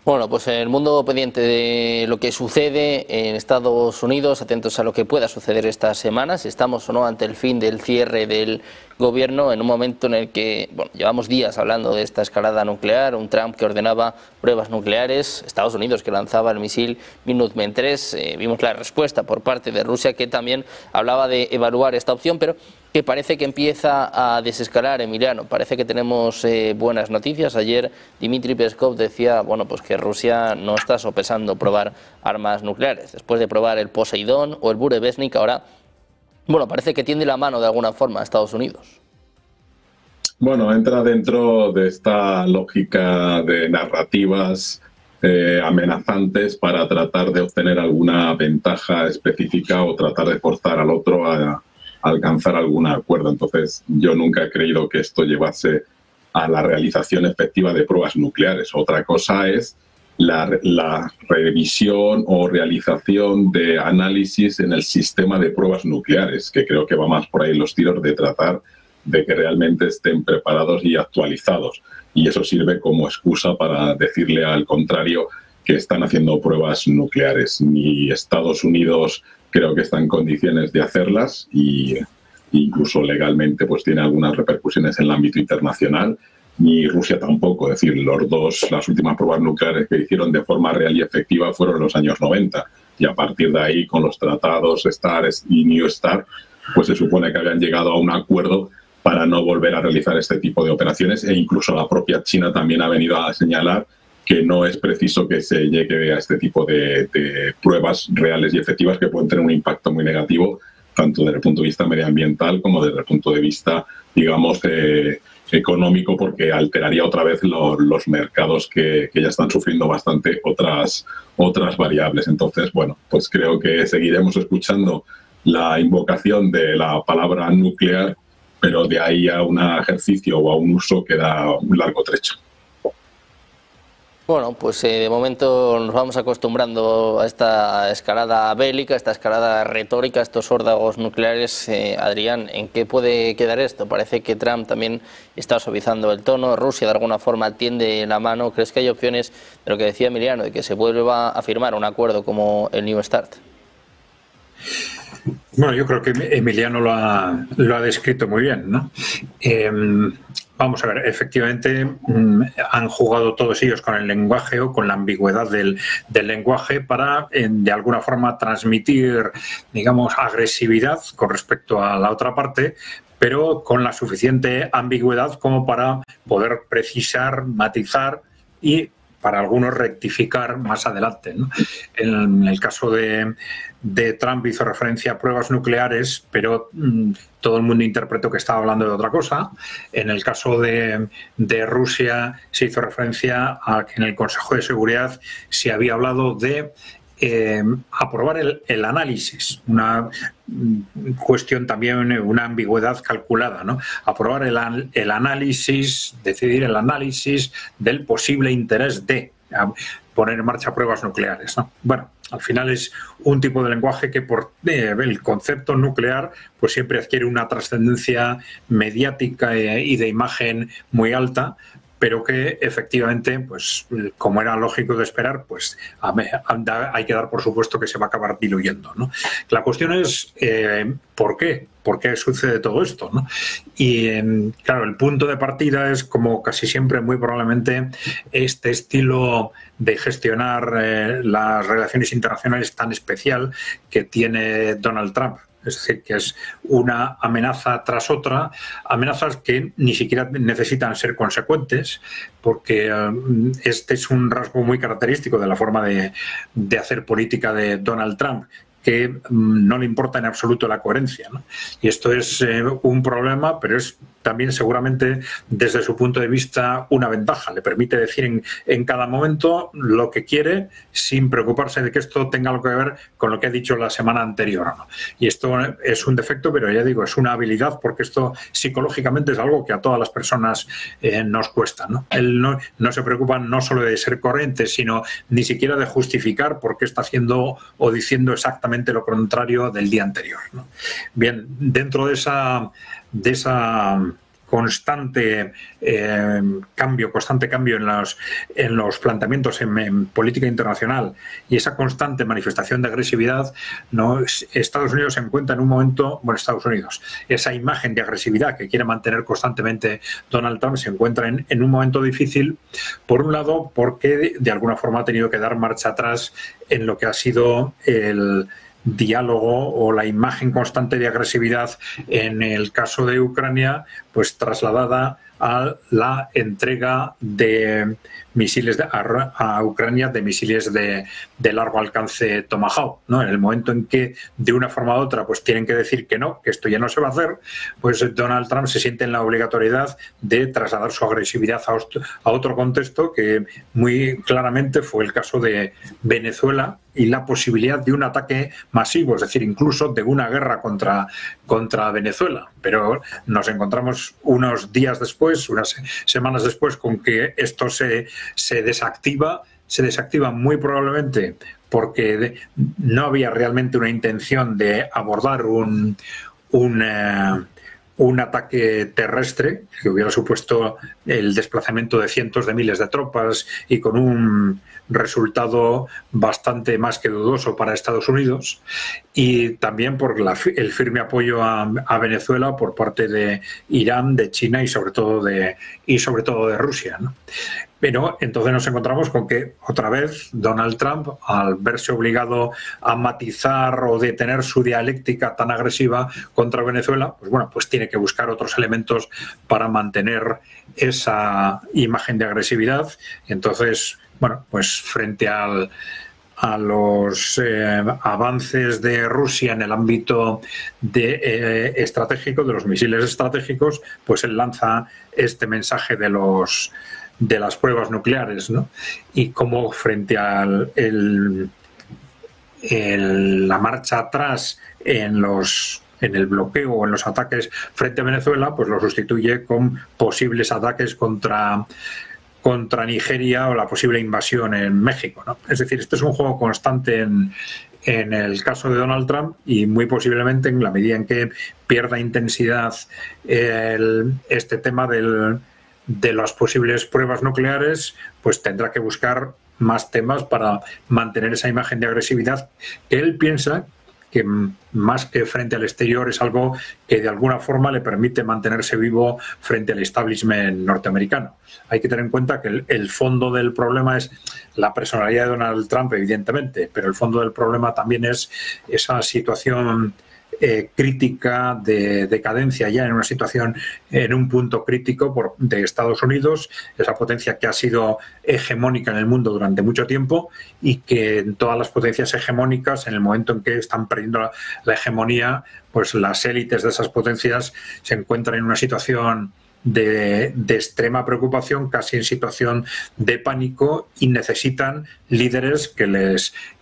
Bueno, pues en el mundo pendiente de lo que sucede en Estados Unidos, atentos a lo que pueda suceder estas semanas. Estamos o no ante el fin del cierre del gobierno en un momento en el que, bueno, llevamos días hablando de esta escalada nuclear, un Trump que ordenaba pruebas nucleares, Estados Unidos que lanzaba el misil Minuteman III, vimos la respuesta por parte de Rusia que también hablaba de evaluar esta opción, pero que parece que empieza a desescalar, Emiliano. Parece que tenemos buenas noticias. Ayer Dmitry Peskov decía, bueno, pues que Rusia no está sopesando probar armas nucleares. Después de probar el Poseidón o el Burevestnik, ahora, bueno, parece que tiende la mano de alguna forma a Estados Unidos. Bueno, entra dentro de esta lógica de narrativas amenazantes para tratar de obtener alguna ventaja específica o tratar de forzar al otro a alcanzar algún acuerdo. Entonces, yo nunca he creído que esto llevase a la realización efectiva de pruebas nucleares. Otra cosa es la revisión o realización de análisis en el sistema de pruebas nucleares, que creo que va más por ahí los tiros de tratar de que realmente estén preparados y actualizados. Y eso sirve como excusa para decirle al contrario que están haciendo pruebas nucleares. Ni Estados Unidos creo que está en condiciones de hacerlas y incluso legalmente pues tiene algunas repercusiones en el ámbito internacional, ni Rusia tampoco. Es decir, las últimas pruebas nucleares que hicieron de forma real y efectiva fueron en los años 90 y a partir de ahí con los tratados START y New START pues se supone que habían llegado a un acuerdo para no volver a realizar este tipo de operaciones e incluso la propia China también ha venido a señalar que no es preciso que se llegue a este tipo de pruebas reales y efectivas que pueden tener un impacto muy negativo, tanto desde el punto de vista medioambiental como desde el punto de vista, digamos, económico, porque alteraría otra vez los mercados que ya están sufriendo bastante otras variables. Entonces, bueno, pues creo que seguiremos escuchando la invocación de la palabra nuclear, pero de ahí a un ejercicio o a un uso queda un largo trecho. Bueno, pues de momento nos vamos acostumbrando a esta escalada bélica, a esta escalada retórica, a estos órdagos nucleares. Adrián, ¿en qué puede quedar esto? Parece que Trump también está suavizando el tono, Rusia de alguna forma tiende la mano. ¿Crees que hay opciones de lo que decía Emiliano, de que se vuelva a firmar un acuerdo como el New START? Bueno, yo creo que Emiliano lo ha descrito muy bien, ¿no? Vamos a ver, efectivamente han jugado todos ellos con el lenguaje o con la ambigüedad del lenguaje para, de alguna forma, transmitir, digamos, agresividad con respecto a la otra parte, pero con la suficiente ambigüedad como para poder precisar, matizar y para algunos rectificar más adelante, ¿no? En el caso de Trump hizo referencia a pruebas nucleares, pero todo el mundo interpretó que estaba hablando de otra cosa. En el caso de Rusia se hizo referencia a que en el Consejo de Seguridad se había hablado de aprobar el análisis, una cuestión también, una ambigüedad calculada, ¿no? Aprobar el análisis, decidir el análisis del posible interés de poner en marcha pruebas nucleares, ¿no? Bueno, al final es un tipo de lenguaje que por el concepto nuclear pues siempre adquiere una trascendencia mediática y de imagen muy alta, pero que efectivamente, pues como era lógico de esperar, pues hay que dar por supuesto que se va a acabar diluyendo, ¿no? La cuestión es ¿por qué? ¿Por qué sucede todo esto, ¿no? Y claro, el punto de partida es, como casi siempre, muy probablemente este estilo de gestionar las relaciones internacionales tan especial que tiene Donald Trump. Es decir, que es una amenaza tras otra, amenazas que ni siquiera necesitan ser consecuentes, porque este es un rasgo muy característico de la forma de hacer política de Donald Trump, que no le importa en absoluto la coherencia, ¿no? Y esto es un problema, pero es también seguramente desde su punto de vista una ventaja. Le permite decir en cada momento lo que quiere sin preocuparse de que esto tenga algo que ver con lo que ha dicho la semana anterior, ¿no? Y esto es un defecto, pero ya digo, es una habilidad, porque esto psicológicamente es algo que a todas las personas nos cuesta, ¿no? Él no se preocupa no solo de ser coherente, sino ni siquiera de justificar por qué está haciendo o diciendo exactamente lo contrario del día anterior, ¿no? Bien, dentro de esa constante cambio en los planteamientos en política internacional y esa constante manifestación de agresividad, ¿no? Estados Unidos se encuentra en un momento, bueno, Estados Unidos, esa imagen de agresividad que quiere mantener constantemente Donald Trump se encuentra en un momento difícil, por un lado porque de alguna forma ha tenido que dar marcha atrás en lo que ha sido el diálogo o la imagen constante de agresividad en el caso de Ucrania, pues trasladada a la entrega de misiles a Ucrania de misiles de largo alcance Tomahawk, ¿no? En el momento en que de una forma u otra pues tienen que decir que no, que esto ya no se va a hacer, pues Donald Trump se siente en la obligatoriedad de trasladar su agresividad a otro contexto que muy claramente fue el caso de Venezuela y la posibilidad de un ataque masivo, es decir, incluso de una guerra contra Venezuela. Pero nos encontramos unos días después, unas semanas después, con que esto se desactiva muy probablemente porque no había realmente una intención de abordar un ataque terrestre que hubiera supuesto el desplazamiento de cientos de miles de tropas y con un resultado bastante más que dudoso para Estados Unidos, y también por el firme apoyo a Venezuela por parte de Irán, de China y sobre todo de Rusia, ¿no? Pero entonces nos encontramos con que otra vez Donald Trump, al verse obligado a matizar o detener su dialéctica tan agresiva contra Venezuela, pues bueno, pues tiene que buscar otros elementos para mantener esa imagen de agresividad. Y entonces, bueno, pues frente a los avances de Rusia en el ámbito estratégico, de los misiles estratégicos, pues él lanza este mensaje de las pruebas nucleares, ¿no? Y como frente a la marcha atrás en el bloqueo o en los ataques frente a Venezuela, pues lo sustituye con posibles ataques contra Nigeria o la posible invasión en México, ¿no? Es decir, esto es un juego constante en el caso de Donald Trump, y muy posiblemente en la medida en que pierda intensidad este tema de las posibles pruebas nucleares, pues tendrá que buscar más temas para mantener esa imagen de agresividad que él piensa que más que frente al exterior es algo que de alguna forma le permite mantenerse vivo frente al establishment norteamericano. Hay que tener en cuenta que el fondo del problema es la personalidad de Donald Trump, evidentemente, pero el fondo del problema también es esa situación crítica de decadencia, ya en una situación, en un punto crítico de Estados Unidos, esa potencia que ha sido hegemónica en el mundo durante mucho tiempo y que en todas las potencias hegemónicas, en el momento en que están perdiendo la hegemonía, pues las élites de esas potencias se encuentran en una situación de extrema preocupación, casi en situación de pánico, y necesitan líderes que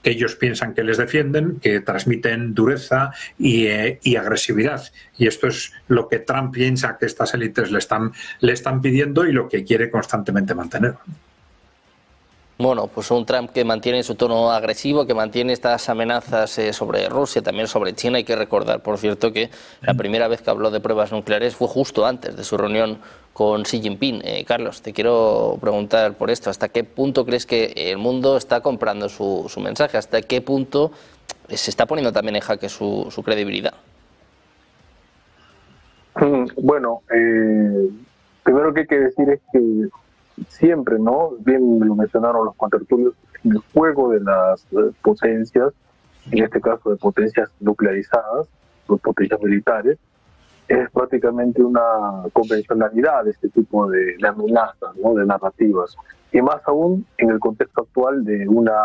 ellos piensan que les defienden, que transmiten dureza y agresividad. Y esto es lo que Trump piensa que estas élites le están pidiendo y lo que quiere constantemente mantener. Bueno, pues un Trump que mantiene su tono agresivo, que mantiene estas amenazas sobre Rusia, también sobre China. Hay que recordar, por cierto, que la primera vez que habló de pruebas nucleares fue justo antes de su reunión con Xi Jinping. Carlos, te quiero preguntar por esto. ¿Hasta qué punto crees que el mundo está comprando su mensaje? ¿Hasta qué punto se está poniendo también en jaque su credibilidad? Bueno, primero que hay que decir es que siempre, ¿no? Bien lo mencionaron los contertulios, el juego de las potencias, en este caso de potencias nuclearizadas, o potencias militares, es prácticamente una convencionalidad de este tipo de amenazas, ¿no? De narrativas. Y más aún en el contexto actual de una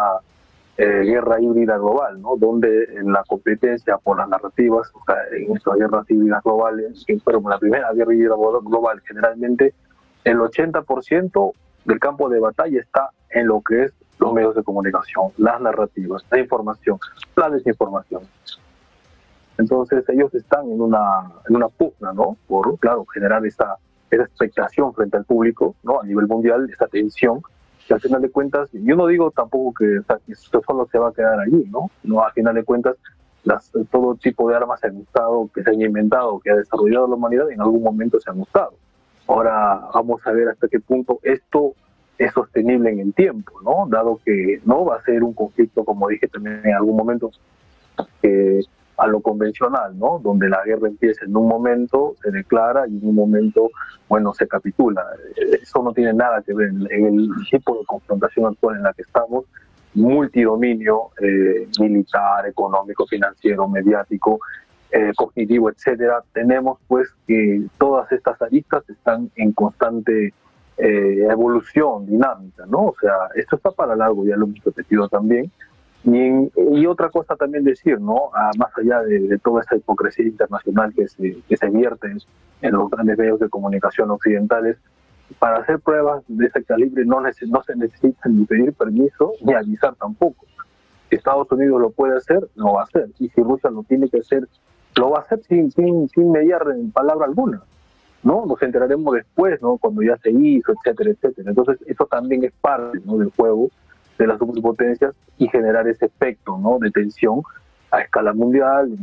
guerra híbrida global, ¿no? Donde en la competencia por las narrativas, o sea, en estas guerras híbridas globales, pero en la primera guerra híbrida global, generalmente el 80% del campo de batalla está en lo que es los medios de comunicación, las narrativas, la información, la desinformación. Entonces ellos están en una pugna, ¿no? Por, claro, generar esa expectación frente al público, ¿no? A nivel mundial, esa tensión, que al final de cuentas, yo no digo tampoco que, o sea, que esto solo se va a quedar allí, ¿no? No, al final de cuentas, todo tipo de armas se han usado, que se han inventado, que ha desarrollado la humanidad, en algún momento se han usado. Ahora vamos a ver hasta qué punto esto es sostenible en el tiempo, ¿no? Dado que no va a ser un conflicto, como dije también en algún momento, a lo convencional, ¿no? Donde la guerra empieza en un momento, se declara y en un momento, bueno, se capitula. Eso no tiene nada que ver en el tipo de confrontación actual en la que estamos, multidominio militar, económico, financiero, mediático, cognitivo, etcétera. Tenemos pues que todas estas aristas están en constante evolución, dinámica, ¿no? O sea, esto está para largo, ya lo hemos repetido también. Y otra cosa también decir, ¿no? Más allá de toda esta hipocresía internacional que se vierte en los grandes medios de comunicación occidentales, para hacer pruebas de ese calibre no se necesita ni pedir permiso ni avisar tampoco. Si Estados Unidos lo puede hacer, lo va a hacer. Y si Rusia lo tiene que hacer, lo va a hacer sin mediar en palabra alguna, ¿no? Nos enteraremos después, ¿no? Cuando ya se hizo, etcétera, etcétera. Entonces, eso también es parte, ¿no?, del juego de las superpotencias y generar ese efecto, ¿no?, de tensión a escala mundial,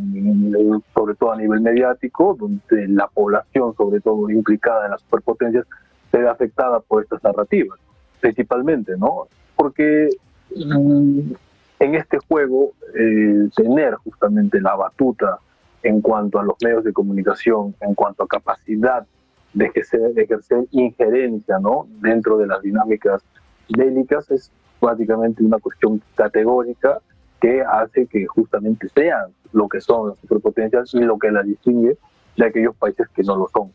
sobre todo a nivel mediático, donde la población, sobre todo implicada en las superpotencias, se ve afectada por estas narrativas, principalmente, ¿no? Porque en este juego, tener justamente la batuta en cuanto a los medios de comunicación, en cuanto a capacidad de ejercer injerencia, ¿no?, dentro de las dinámicas bélicas, es prácticamente una cuestión categórica que hace que justamente sean lo que son las superpotencias y lo que las distingue de aquellos países que no lo son.